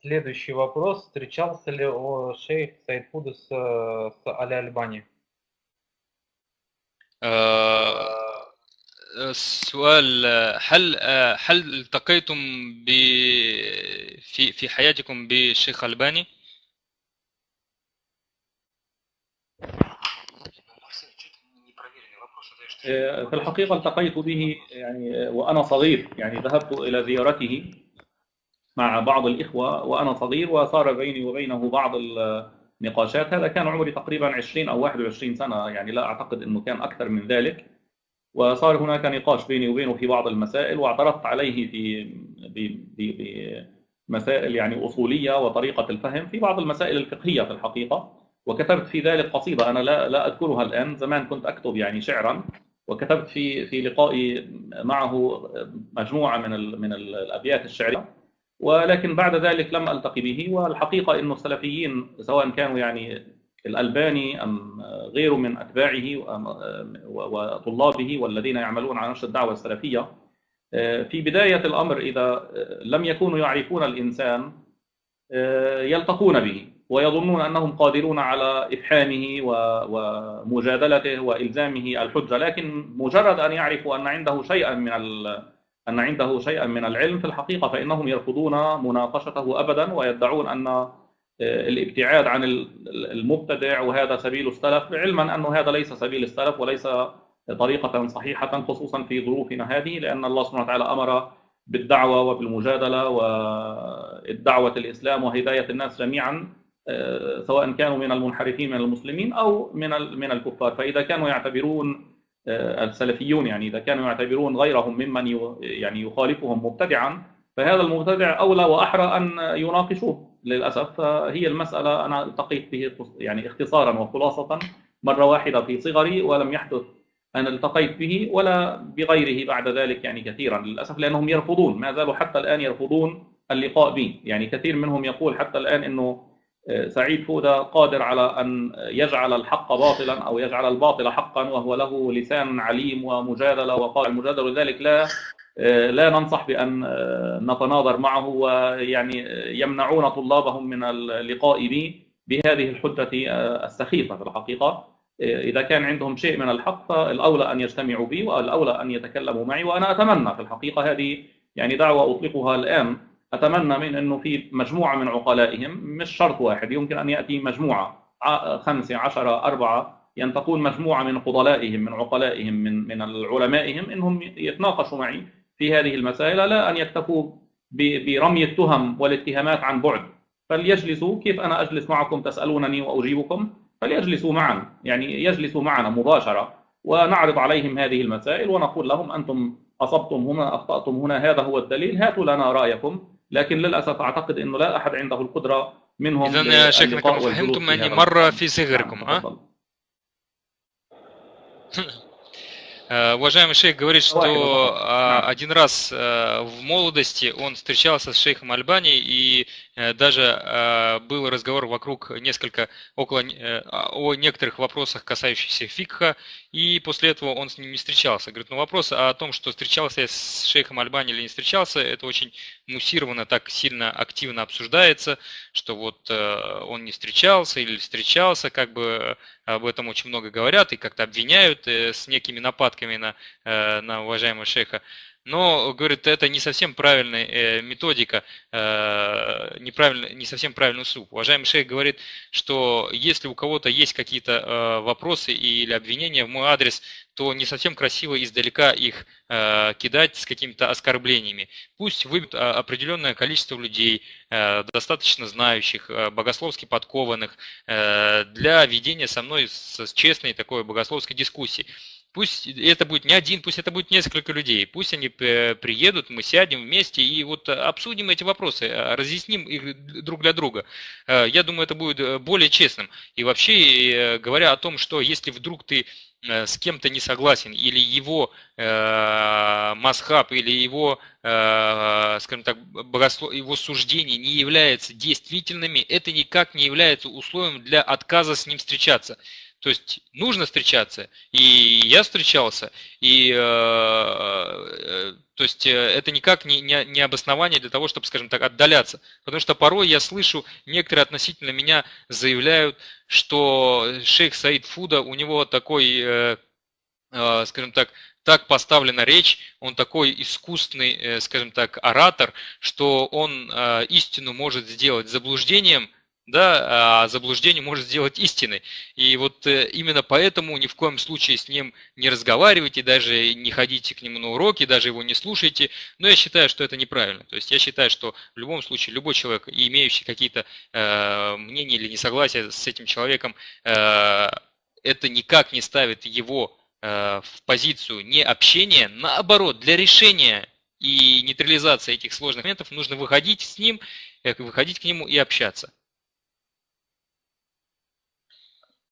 Следующий вопрос. Встречался ли шейх Саид Пуды с Али Альбани? آه، السؤال، هل التقيتم ب في حياتكم بالشيخ الباني؟ في الحقيقة التقيت به يعني وأنا صغير، يعني ذهبت إلى زيارته مع بعض الإخوة وأنا صغير، وصار بيني وبينه بعض النقاشات. هذا كان عمري تقريبا 20 أو 21 سنة، يعني لا أعتقد أنه كان أكثر من ذلك. وصار هناك نقاش بيني وبينه في بعض المسائل، واعترضت عليه بمسائل يعني أصولية وطريقة الفهم في بعض المسائل الفقهية في الحقيقة. وكتبت في ذلك قصيدة أنا لا أذكرها الآن، زمان كنت أكتب يعني شعرا، وكتبت في لقائي معه مجموعة من الأبيات الشعرية. ولكن بعد ذلك لم ألتقي به. والحقيقة أنه السلفيين سواء كانوا يعني الألباني أم غيره من أتباعه وطلابه والذين يعملون على نشر الدعوة السلفية، في بداية الأمر إذا لم يكونوا يعرفون الإنسان يلتقون به ويظنون أنهم قادرون على إفحامه ومجادلته وإلزامه الحجة. لكن مجرد أن يعرفوا أن عنده شيئا من العلم في الحقيقة، فإنهم يرفضون مناقشته أبدا، ويدعون أن الابتعاد عن المبتدع وهذا سبيل السلف، علما أن هذا ليس سبيل السلف وليس طريقة صحيحة، خصوصا في ظروفنا هذه، لأن الله سبحانه وتعالى أمر بالدعوة وبالمجادلة والدعوة الإسلام وهداية الناس جميعا، سواء كانوا من المنحرفين من المسلمين أو من الكفار. فإذا كانوا يعتبرون السلفيون، يعني إذا كانوا يعتبرون غيرهم ممن يعني يخالفهم مبتدعا، فهذا المبتدع أولى وأحرى أن يناقشوه. للأسف هي المسألة أنا التقيت به يعني اختصارا وخلاصة مرة واحدة في صغري، ولم يحدث أن التقيت به ولا بغيره بعد ذلك يعني كثيرا للأسف، لأنهم يرفضون، ما زالوا حتى الآن يرفضون اللقاء بي. يعني كثير منهم يقول حتى الآن أنه سعيد فودة قادر على أن يجعل الحق باطلا أو يجعل الباطل حقا، وهو له لسان عليم ومجادلة وقائل المجادلة، ولذلك لا ننصح بأن نتناظر معه، ويعني يمنعون طلابهم من اللقاء بي بهذه الحجة السخيفة. في الحقيقة إذا كان عندهم شيء من الحق فالأولى أن يجتمعوا بي، والأولى أن يتكلموا معي. وأنا أتمنى في الحقيقة، هذه يعني دعوة أطلقها الآن، أتمنى من أنه في مجموعة من عقلائهم، مش شرط واحد، يمكن أن يأتي مجموعة 5 10 4 ينتقون مجموعة من فضلائهم من عقلائهم من علمائهم، إنهم يتناقشوا معي في هذه المسائل، لا أن يكتفوا برمي التهم والاتهامات عن بعد. فليجلسوا كيف أنا أجلس معكم تسألونني وأجيبكم، فليجلسوا معا، يعني يجلسوا معنا مباشرة، ونعرض عليهم هذه المسائل ونقول لهم أنتم أصبتم هنا، أخطأتم هنا، هذا هو الدليل، هاتوا لنا رأيكم. لكن للأسف أعتقد أنه لا أحد عنده القدرة منهم إذا شكلك كما للقاء والجلوس فهمتم في أني هذا مرة المكان. في نعم صغركم، تفضل. Уважаемый шейх говорит, واحدة что فقط. نعم. один раз в молодости он встречался с шейхом Альбани, и даже был разговор вокруг о некоторых вопросах, касающихся фикха, и после этого он с ним не встречался. Говорит, ну вопрос о том, что встречался я с шейхом Альбани или не встречался, это очень муссированно, так сильно активно обсуждается, что вот он не встречался или встречался, как бы об этом очень много говорят и как-то обвиняют с некими нападками на уважаемого шейха. Но, говорит, это не совсем правильная методика, не совсем правильный услуг. Уважаемый шейх говорит, что если у кого-то есть какие-то вопросы или обвинения в мой адрес, то не совсем красиво издалека их кидать с какими-то оскорблениями. Пусть выберут определенное количество людей, достаточно знающих, богословски подкованных, для ведения со мной с честной такой богословской дискуссии. Пусть это будет не один, пусть это будет несколько людей, пусть они приедут, мы сядем вместе и вот обсудим эти вопросы, разъясним их друг для друга. Я думаю, это будет более честным. И вообще, говоря о том, что если вдруг ты с кем-то не согласен, или его мазхаб, или его, скажем так, его суждения не являются действительными, это никак не является условием для отказа с ним встречаться. То есть нужно встречаться, и я встречался, и то есть это никак не обоснование для того, чтобы, скажем так, отдаляться. Потому что порой я слышу, некоторые относительно меня заявляют, что шейх Саид Фуда, у него такой, скажем так поставлена речь, он такой искусный, скажем так, оратор, что он истину может сделать заблуждением, да, а заблуждение может сделать истиной. И вот именно поэтому ни в коем случае с ним не разговаривайте, даже не ходите к нему на уроки, даже его не слушайте. Но я считаю, что это неправильно. То есть я считаю, что в любом случае любой человек, имеющий какие-то мнения или несогласия с этим человеком, это никак не ставит его в позицию не общения, наоборот, для решения и нейтрализации этих сложных моментов нужно выходить с ним, выходить к нему и общаться.